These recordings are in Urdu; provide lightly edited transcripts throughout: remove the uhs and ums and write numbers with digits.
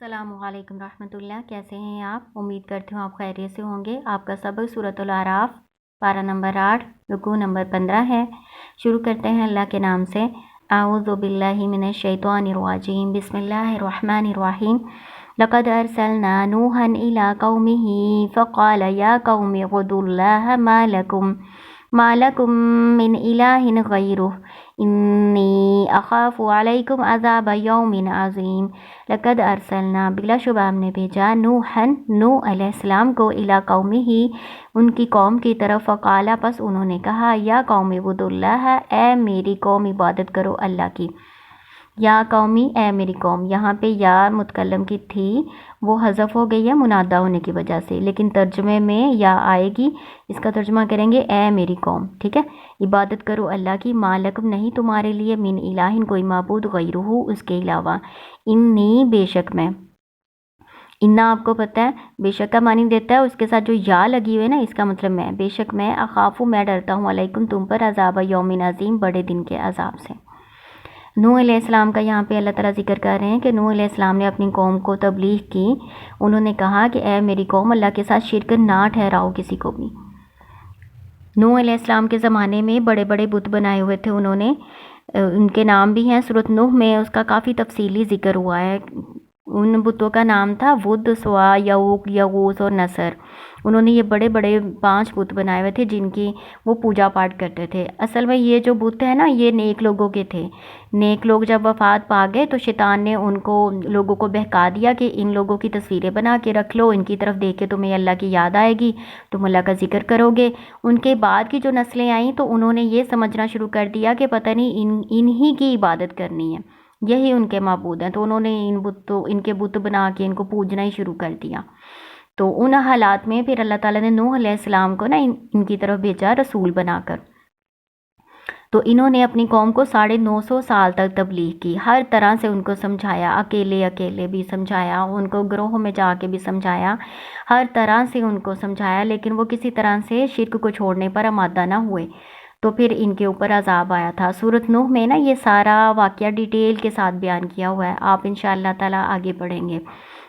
السلام علیکم رحمۃ اللہ، کیسے ہیں آپ؟ امید کرتی ہوں آپ خیریت سے ہوں گے۔ آپ کا سبق سورۃ الاعراف پارہ نمبر 8 رکوع نمبر 15 ہے۔ شروع کرتے ہیں اللہ کے نام سے۔ اعوذ باللہ من الشیطان الرجیم، بسم اللہ الرحمن الرحیم۔ لقد ارسلنا نوحا الى قومه فقال یا قوم اعبدوا اللہ ما لکم من الہ غیرہ انی اخاف علیکم عذاب یوم عظیم۔ لقد ارسلنا، بلا شبہ ہم نے بھیجا، نوح علیہ السلام کو، الی قومہ، ان کی قوم کی طرف، فقالا، پس انہوں نے کہا، یا قوم اعبدوا اللہ، اے میری قوم عبادت کرو اللہ کی۔ یا قومی، اے میری قوم، یہاں پہ یا متکلم کی تھی وہ حذف ہو گئی ہے منادہ ہونے کی وجہ سے، لیکن ترجمے میں یا آئے گی، اس کا ترجمہ کریں گے اے میری قوم، ٹھیک ہے۔ عبادت کرو اللہ کی، مالکم، نہیں تمہارے لیے، من الہ، کوئی معبود، غیرہ، اس کے علاوہ، انی، بے شک میں۔ انا آپ کو پتہ ہے بے شک کا معنی دیتا ہے، اس کے ساتھ جو یا لگی ہوئی ہے نا، اس کا مطلب میں، بے شک میں، اخافو، میں ڈرتا ہوں، علیکم، تم پر، عذاب یوم عظیم، بڑے دن کے عذاب سے۔ نوح علیہ السلام کا یہاں پہ اللہ تعالیٰ ذکر کر رہے ہیں کہ نوح علیہ السلام نے اپنی قوم کو تبلیغ کی۔ انہوں نے کہا کہ اے میری قوم، اللہ کے ساتھ شرک نہ ٹھہراؤ کسی کو بھی۔ نوح علیہ السلام کے زمانے میں بڑے بڑے بت بنائے ہوئے تھے انہوں نے، ان کے نام بھی ہیں، سورۃ نوح میں اس کا کافی تفصیلی ذکر ہوا ہے۔ ان بتوں کا نام تھا ود، سوا، یعوق، یغوث اور نصر۔ انہوں نے یہ بڑے بڑے 5 بت بنائے ہوئے تھے جن کی وہ پوجا پاٹ کرتے تھے۔ اصل میں یہ جو بت ہے نا، یہ نیک لوگوں کے تھے۔ نیک لوگ جب وفات پا گئے تو شیطان نے ان کو، لوگوں کو بہکا دیا کہ ان لوگوں کی تصویریں بنا کے رکھ لو، ان کی طرف دیکھ کے تمہیں اللہ کی یاد آئے گی، تم اللہ کا ذکر کرو گے۔ ان کے بعد کی جو نسلیں آئیں تو انہوں نے یہ سمجھنا شروع کر دیا کہ پتہ نہیں انہی کی عبادت کرنی ہے، یہی ان کے معبود ہیں، تو انہوں نے ان کے بت بنا کے ان کو پوجنا ہی شروع کر دیا۔ تو ان حالات میں پھر اللہ تعالیٰ نے نوح علیہ السلام کو نا ان کی طرف بھیجا رسول بنا کر۔ تو انہوں نے اپنی قوم کو 950 سال تک تبلیغ کی، ہر طرح سے ان کو سمجھایا، اکیلے بھی سمجھایا، ان کو گروہوں میں جا کے بھی سمجھایا، ہر طرح سے ان کو سمجھایا، لیکن وہ کسی طرح سے شرک کو چھوڑنے پر آمادہ نہ ہوئے، تو پھر ان کے اوپر عذاب آیا تھا۔ سورۃ نوح میں نا یہ سارا واقعہ ڈیٹیل کے ساتھ بیان کیا ہوا ہے، آپ انشاءاللہ تعالیٰ آگے پڑھیں گے۔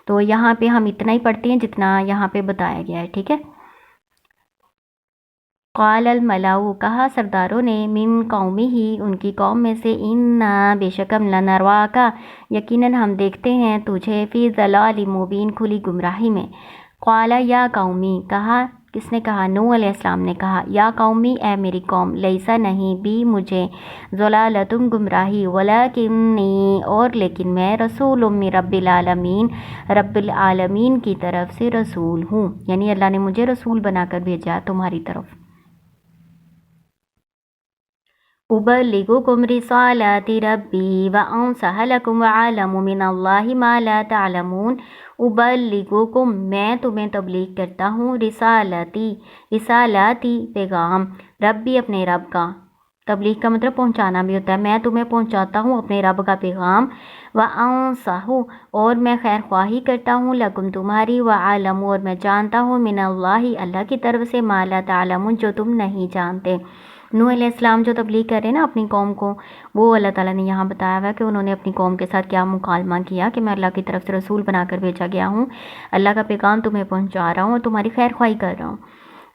تو یہاں پہ ہم اتنا ہی پڑھتے ہیں جتنا یہاں پہ بتایا گیا ہے، ٹھیک ہے۔ قال الملأ، کہا سرداروں نے، من قومہ، ان کی قوم میں سے، انا، بے شک ہم، لنراک، یقیناً ہم دیکھتے ہیں تجھے، فی ضلال مبین، کھلی گمراہی میں۔ قال یا قومی، کہا، کس نے کہا؟ نوح علیہ السلام نے کہا، یا قومی، اے میری قوم، لیسا، نہیں، بھی، مجھے، ضلالتم، گمراہی، ولکنی، اور لیکن میں، رسول من رب العالمین، رب العالمین کی طرف سے رسول ہوں، یعنی اللہ نے مجھے رسول بنا کر بھیجا تمہاری طرف۔ ابلغکم رسالات ربی وانصح لکم وعلم من اللہ ما لا تعلمون۔ ابلغکم، میں تمہیں تبلیغ کرتا ہوں، رسالاتی، پیغام، ربی، اپنے رب کا۔ تبلیغ کا مطلب پہنچانا بھی ہوتا ہے، میں تمہیں پہنچاتا ہوں اپنے رب کا پیغام، وانصح، اور میں خیر خواہی کرتا ہوں، لکم، تمہاری، وعلم، اور میں جانتا ہوں، من اللہ، اللہ کی طرف سے، ما لا تعلمون، جو تم نہیں جانتے۔ نوح علیہ السلام جو تبلیغ کر رہے ہیں نا اپنی قوم کو، وہ اللہ تعالیٰ نے یہاں بتایا ہوا ہے کہ انہوں نے اپنی قوم کے ساتھ کیا مکالمہ کیا کہ میں اللہ کی طرف سے رسول بنا کر بھیجا گیا ہوں، اللہ کا پیغام تمہیں پہنچا رہا ہوں اور تمہاری خیر خواہی کر رہا ہوں۔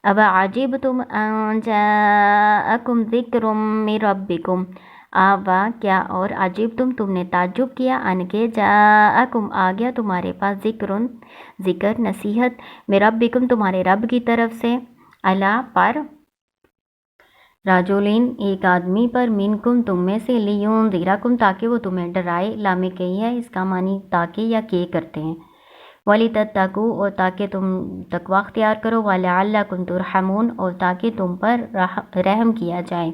اب عجبتم ان جاءکم ذکر من ربکم، کیا، اور عجبتم، تم نے تعجب کیا، ان کے، جاءکم، آ گیا تمہارے پاس، ذکر، نصیحت، من ربکم، تمہارے رب کی طرف سے، اللہ، پر، راجولین، ایک آدمی پر، منکم، تم میں سے، لینذرکم، تاکہ وہ تمہیں ڈرائے، لام کئی ہے، اس کا معنی تاکہ یا کہ کرتے ہیں، وَلِتَتَّقُوا، اور تاکہ تم تقوی اختیار کرو، وَلَعَلَّکُمْ تُرْحَمُونَ، اور تاکہ تم پر رحم کیا جائے۔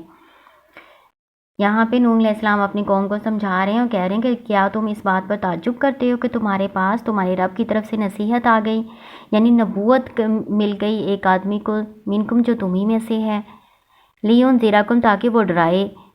یہاں پہ نوح علیہ السلام اپنی قوم کو سمجھا رہے ہیں اور کہہ رہے ہیں کہ کیا تم اس بات پر تعجب کرتے ہو کہ تمہارے پاس تمہارے رب کی طرف سے نصیحت آ گئی، یعنی نبوت مل گئی ایک آدمی کو، منکم، جو تمہیں میں سے ہے، لینذرکم، تاکہ وہ ڈرائے،